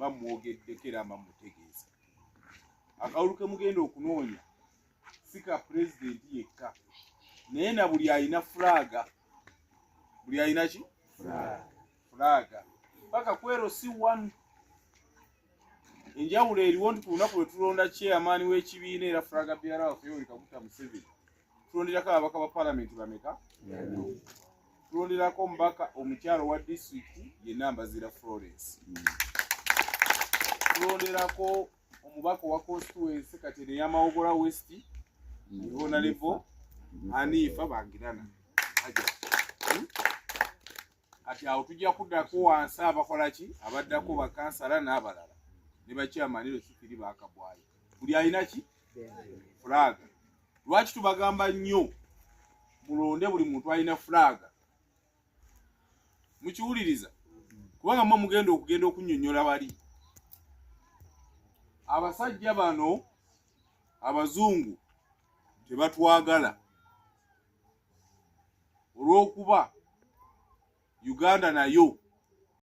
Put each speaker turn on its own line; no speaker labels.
bamwogeddeko era bamutegeeza. Akawulu ke mugenda okunoonya si ka pulezidenti yekka naye na buli alina fulaga. Buli alina ki? Fulaga. Paka kwero si one. Enjawulo eriwo nti ku lunaku lwe tulonda chairman w'ekibiina era fulaga byala waffe Yoweri Kaguta Museveni tulonderako ababaka ba palamenti bameka? Tulonderako omubaka omukyalo wa disitulikiti ye Nambazira Florence. Tulonderako omubaka wa constituency Katene y'Amawogola West Honorable Hanifa Bangirana. Ati awo tujja kuddako wansi abakola ki? Abaddako bakansala n'abalala. Ne bakyamaniro kikiri bakabwayo. Buli alina ki? Fulaga. Lwaki tubagamba nnyo mulonde buli muntu alina fulaga? Mukiwuliriza? Kubanga mugenda okunnyonnyola bali. Abasajja bano abazungu tebatwagala olw'okuba Uganda nayo